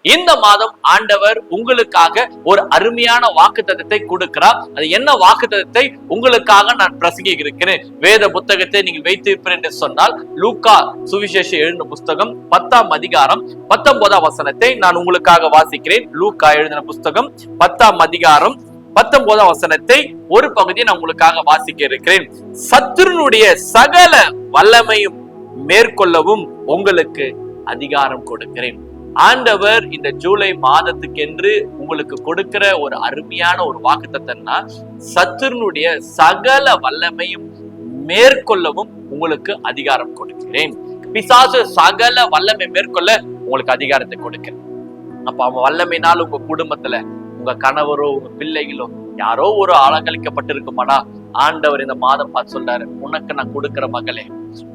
இந்த மாதம் ஆண்டவர் உங்களுக்காக ஒரு அருமையான வாக்குத்தத்தத்தை கொடுக்கிறார். அது என்ன வாக்குத்தத்தத்தை உங்களுக்காக நான் பிரசங்கி இருக்கிறேன். வேத புத்தகத்தை நீங்கள் வைத்திருப்பீர்கள் என்று சொன்னால் லூக்கா சுவிசேஷம் எழுதின புஸ்தகம் 10ஆம் அதிகாரம் 19ஆம் வசனத்தை நான் உங்களுக்காக வாசிக்கிறேன். லூக்கா எழுதின புஸ்தகம் 10ஆம் அதிகாரம் 19ஆம் வசனத்தை ஒரு பகுதியை நான் உங்களுக்காக வாசிக்க இருக்கிறேன். சத்துருனுடைய சகல வல்லமையும் மேற்கொள்ளவும் உங்களுக்கு அதிகாரம் கொடுக்கிறேன். ஆண்டவர் இந்த ஜூலை மாதத்துக்கென்று உங்களுக்கு கொடுக்கிற ஒரு அருமையான ஒரு வாக்குத்தத்தம்னா, சத்துருனுடைய சகல வல்லமையும் மேற்கொள்ளவும் உங்களுக்கு அதிகாரம் கொடுக்கிறேன். பிசாசு சகல வல்லமை மேற்கொள்ள உங்களுக்கு அதிகாரத்தை கொடுக்கிறேன். அப்ப அவன் வல்லமையினால் உங்க குடும்பத்துல உங்க கணவரோ உங்க பிள்ளைகளோ யாரோ ஒரு அலங்கழிக்கப்பட்டிருக்குமாடா, ஆண்டவர் இந்த மாதம் பார்த்து சொல்றாரு, உனக்கு நான் கொடுக்கிற மகளே,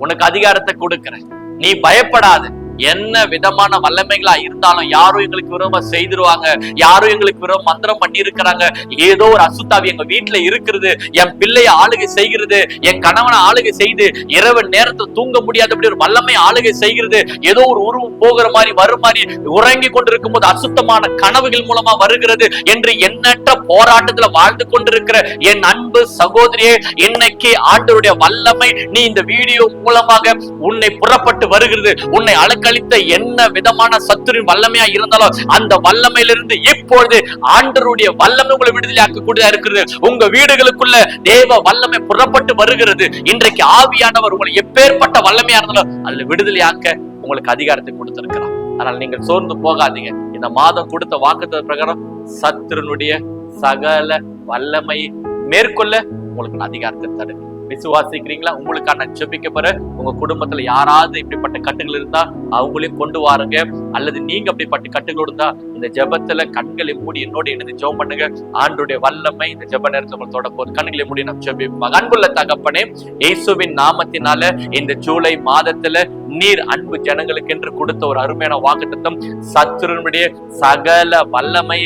உனக்கு அதிகாரத்தை கொடுக்கிறேன், நீ பயப்படாத. என்ன விதமான வல்லமைகளா இருந்தாலும் யாரும் எங்களுக்கு விரோதமா செய்திருவாங்க, யாரும் எங்களுக்கு விரோதம் மந்திரம் பண்ணி இருக்கிறாங்க, ஏதோ ஒரு அசுத்தாவி எங்க வீட்டுல இருக்கிறது, என் பிள்ளைய ஆளுகை செய்கிறது, என் கணவனை ஆளுகை செய்து இரவு நேரத்துல தூங்க முடியாதபடி ஒரு வல்லமை ஆளுகை செய்கிறது, ஏதோ ஒரு உருவம் போகிற மாதிரி வரும் மாதிரி உறங்கி கொண்டிருக்கும் போது அசுத்தமான கனவுகள் மூலமா வருகிறது என்று எண்ணற்ற போராட்டத்துல வாழ்ந்து கொண்டிருக்கிற என் அன்பு சகோதரியே, இன்னைக்கு ஆண்டவருடைய வல்லமை நீ இந்த வீடியோ மூலமாக உன்னை புறப்பட்டு வருகிறது. உன்னை அழைக்க என்ன விதமான சத்துரின் வல்லமையா இருந்தாலும் அந்த வல்லமையிலிருந்து இப்பொழுது ஆண்டவருடைய வல்லமை உங்களை விடுதலையாக்கக்கூடியதா இருக்கிறது. உங்க வீடுகளுக்குள்ள தேவ வல்லமை புறப்பட்டு வருகிறது. இன்றைக்கு ஆவியானவர் உங்களை எப்பேற்பட்ட வல்லமையா இருந்தாலும் அதுல விடுதலையாக்க உங்களுக்கு அதிகாரத்தை கொடுத்திருக்கிறார். ஆனால் நீங்கள் சோர்ந்து போகாதீங்க. இந்த மாதம் கொடுத்த வாக்குத்தத்த பிரகாரம் சத்துருனுடைய சகல வல்லமை மேற்கொள்ள உங்களுக்கு அதிகாரத்தை தருங்க. விசுவாசிக்கிறீங்களா? உங்களுக்கான ஜெபிக்க போற உங்க குடும்பத்துல யாராவது இப்படிப்பட்ட கட்டுகள் இருந்தா அவங்களையும் கொண்டு வாருங்க. அல்லது நீங்க அப்படிப்பட்ட கட்டுகள் இருந்தா இந்த ஜெபத்துல கண்களை மூடி என்னோட இணைந்து ஜெபம் பண்ணுங்க. ஆண்டவருடைய வல்லமை இந்த ஜெப நேரத்துல உங்களோட போது கண்களை மூடி நம்ம ஜெபிப்போம். அன்புள்ள தகப்பனே, இயேசுவின் நாமத்தினால இந்த ஜூலை மாதத்துல நீர் அன்பு ஜனங்களுக்கு என்று கொடுத்த ஒரு அருமையான வாக்குத்தத்தம், சத்துருனுடைய சகல வல்லமை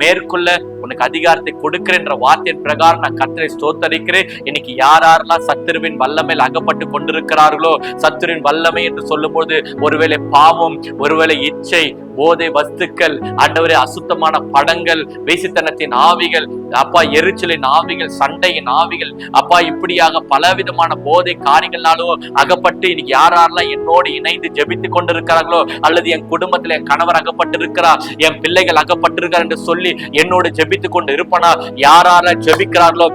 மேற்கொள்ள உனக்கு அதிகாரத்தை கொடுக்கிறேன்ற வார்த்தையின் பிரகாரம் நான் கர்த்தரை ஸ்தோத்தரிக்கிறேன். இன்னைக்கு யாரெல்லாம் சத்துருவின் வல்லமையில் அகப்பட்டு கொண்டிருக்கிறார்களோ, சத்துருவின் வல்லமை என்று சொல்லும் போது ஒருவேளை பாவம், ஒருவேளை இச்சை, போதை வஸ்துக்கள், ஆண்டவரே அசுத்தமான படங்கள், வேசித்தனத்தின் ஆவிகள், அப்பா எரிச்சலின் ஆவிகள், சண்டையின் ஆவிகள், அப்பா இப்படியாக பலவிதமான போதை காரியங்களாலோ அகப்பட்டு இன்னைக்கு யாரெல்லாம் என்னோடு இணைந்து ஜெபித்து கொண்டிருக்கிறார்களோ, அல்லது என் குடும்பத்துல என் கணவர் அகப்பட்டு இருக்கிறார், என் பிள்ளைகள் அகப்பட்டிருக்கிறார் என்று சொல்லி என்னோடு ஜெபித்துக் கொண்டு இருப்பனா, யாரால ஜெபிக்கிறார்களோ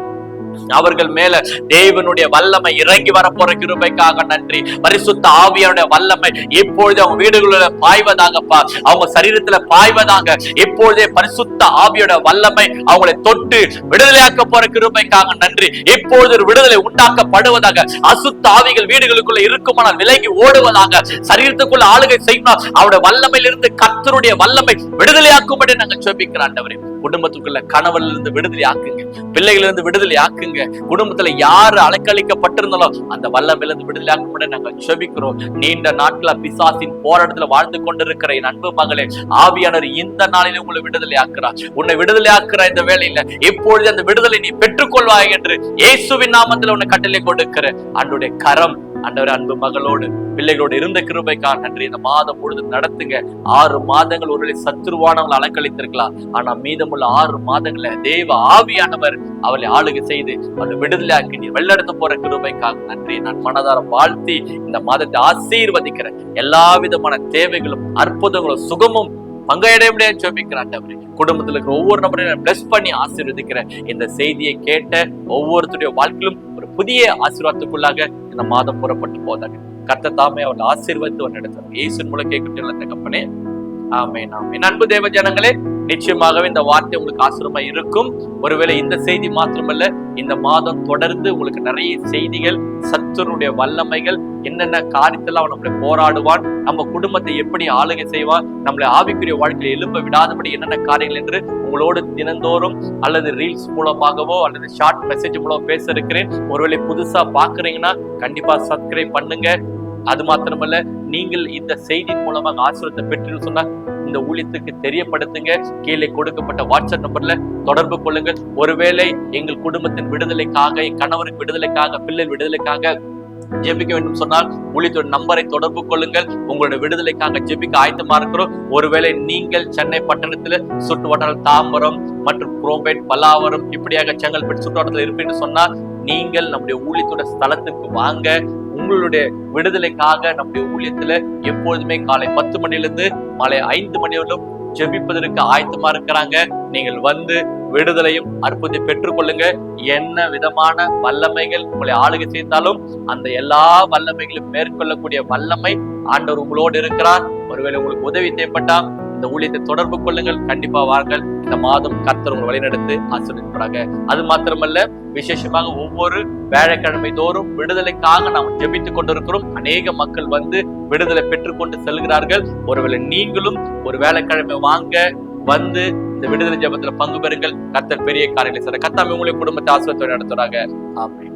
அவர்கள் மேல தேவனுடைய வல்லமை இறங்கி வரப்போற கிருபைக்காக நன்றி. பரிசுத்த ஆவியானுடைய வல்லமை இப்பொழுது அவங்க வீடுகளில் பாய்வதாகப்பா, அவங்க சரீரத்துல பாய்வதாக. இப்பொழுதே பரிசுத்த ஆவியோட வல்லமை அவங்களை தொட்டு விடுதலையாக்க போற கிருபைக்காக நன்றி. இப்பொழுது ஒரு விடுதலை உண்டாக்கப்படுவதாக. அசுத்த ஆவிகள் வீடுகளுக்குள்ள இருக்குமானால் விலகி ஓடுவதாக. சரீரத்துக்குள்ள ஆளுகை செய்யணும் அவருடைய வல்லமையிலிருந்து கர்த்தருடைய வல்லமை விடுதலையாக்கும்படி நாங்கள் ஜெபிக்கிறோம். ஆண்டவரே, குடும்பத்துக்குள்ள கணவன்ல இருந்து விடுதலை ஆக்குங்க, பிள்ளைகள் இருந்து விடுதலை ஆக்குங்க. குடும்பத்துல யாரு அலைக்கழிக்கப்பட்டிருந்தாலும் அந்த வல்லமையில இருந்து விடுதலை ஆக்கும்படி நாங்கள் ஜெபிக்கிறோம். நீண்ட நாட்கள பிசாசின் போராட்டத்துல வாழ்ந்து கொண்டிருக்கிற என் அன்பு மகளே, ஆவியானவர் இந்த நாளிலே உங்களை விடுதலை ஆக்குறார். உன்னை விடுதலை ஆக்குற இந்த வேளையில இப்பொழுது அந்த விடுதலை நீ பெற்றுக்கொள்வாய் என்று இயேசுவின் நாமத்துல உன்னை கட்டளை கொடுக்கிற ஆண்டவருடைய கரம், ஆண்டவர் அன்பு மகளோடு பிள்ளைகளோடு இருந்த கிருபைக்காக நன்றி. இந்த மாதம் பொழுது நடத்துங்க. 6 மாதங்கள் ஒருவேளை சத்துருவானவங்களை அலங்கழித்திருக்கலாம், ஆனா மீதமுள்ள 6 மாதங்கள தேவ ஆவியானவர் அவளை ஆளுகை செய்து அவளை விடுதலையாக்கி நீ வெள்ளெடுத்து போற கிருபைக்காக நன்றி. நான் மனதார வாழ்த்தி இந்த மாதத்தை ஆசீர்வதிக்கிறேன். எல்லா விதமான தேவைகளும் அற்புதங்களும் சுகமும் பங்கையிடையே ஜெபிக்கிறேன். குடும்பத்தில் இருக்கிற ஒவ்வொரு நபரையும் பிளஸ் பண்ணி ஆசீர்வதிக்கிறேன். இந்த செய்தியை கேட்ட ஒவ்வொருத்தருடைய வாழ்க்கையிலும் ஒரு புதிய ஆசீர்வாதத்துக்குள்ளாக இந்த மாதம் புறப்பட்டு போதாங்க. கர்த்தர் தாமே அவளை ஆசீர்வதித்து நடத்துறாங்க. இயேசுவின் மூலம் கேட்கிற தகப்பனே, ஆமென் ஆமென். அன்பு தேவ ஜனங்களே, நிச்சயமாகவே இந்த வார்த்தை உங்களுக்கு ஆசீர்வாதமா இருக்கும். ஒருவேளை இந்த செய்தி மாத்திரமல்ல, இந்த மாதம் தொடர்ந்து உங்களுக்கு நிறைய செய்திகள், சத்துருடைய வல்லமைகள், என்னென்ன காரியத்துல அவன் நம்மளை போராடுவான், நம்ம குடும்பத்தை எப்படி ஆளுகை செய்வான், நம்மளை ஆவிக்குரிய வாழ்க்கையை எழும்ப விடாதபடி என்னென்ன காரியங்கள் என்று உங்களோடு தினந்தோறும் அல்லது ரீல்ஸ் மூலமாகவோ அல்லது ஷார்ட் மெசேஜ் மூலம் பேச இருக்கிறேன். ஒருவேளை புதுசா பாக்குறீங்கன்னா கண்டிப்பா சப்ஸ்கிரைப் பண்ணுங்க. அது மாத்திரமல்ல, நீங்கள் இந்த செய்தியின் மூலமாக ஆசீர்வாதத்தை பெற்று சொன்னா இந்த ஊழியத்துக்கு தெரியப்படுத்துங்க. கீழே கொடுக்கப்பட்ட வாட்ஸ்அப் நம்பர்ல தொடர்பு கொள்ளுங்கள். ஒருவேளை எங்கள் குடும்பத்தின் விடுதலைக்காக, என் கணவருக்கு விடுதலைக்காக, பிள்ளை விடுதலைக்காக ஜெபிக்க வேண்டும் சொன்னால் ஊழியத்தோட நம்பரை தொடர்பு கொள்ளுங்கள். உங்களுடைய விடுதலைக்காக ஜெபிக்க ஆயத்தமா இருக்கிறோம். ஒருவேளை நீங்கள் சென்னை பட்டணத்துல சுற்று வட்டார தாம்பரம் மற்றும் குரோம்பேட், பல்லாவரம், இப்படியாக செங்கல்பட்டு சுற்று வட்டாரத்தில் இருப்பீங்கன்னு சொன்னால் நீங்கள் நம்முடைய ஊழியத்தோட ஸ்தலத்துக்கு வாங்க. உங்களுடைய விடுதலைக்காக நம்முடைய ஊழியத்துல எப்பொழுதுமே காலை 10 மணிலிருந்து மாலை 5 மணி வரலும் ஜெபிப்பதற்கு ஆயத்தமா இருக்கிறாங்க. நீங்கள் வந்து விடுதலையும் அற்புதத்தை பெற்றுக்கொள்ளுங்க. என்ன விதமான வல்லமைகள் உங்களை ஆளுகை செய்தாலும் அந்த எல்லா வல்லமைகளும் மேற்கொள்ளக்கூடிய வல்லமை ஆண்டவர் உங்களோடு இருக்கிறார். ஒருவேளை உங்களுக்கு உதவி தேவைப்பட்டா இந்த ஊழியத்தை தொடர்பு கொள்ளுங்கள். கண்டிப்பா வாருங்கள். இந்த மாதம் கர்த்தர் உங்களை வழிநடத்தி ஆசீர்வதிப்பாராக. அது மாத்திரமல்ல, விசேஷமாக ஒவ்வொரு வியாழக்கிழமை தோறும் விடுதலைக்காக நாம் ஜெபித்துக் கொண்டிருக்கிறோம். அநேக மக்கள் வந்து விடுதலை பெற்றுக்கொண்டு செல்கிறார்கள். ஒருவேளை நீங்களும் ஒரு வியாழக்கிழமை வாங்க, வந்து இந்த விடுதலை ஜெபத்துல பங்கு பெறுங்கள். கர்த்தர் பெரிய காரியங்களை செய்ய. கர்த்தர் உங்களுடைய குடும்பத்தை ஆசீர்வாதத்தோடு நடத்துறாங்க. ஆமென்.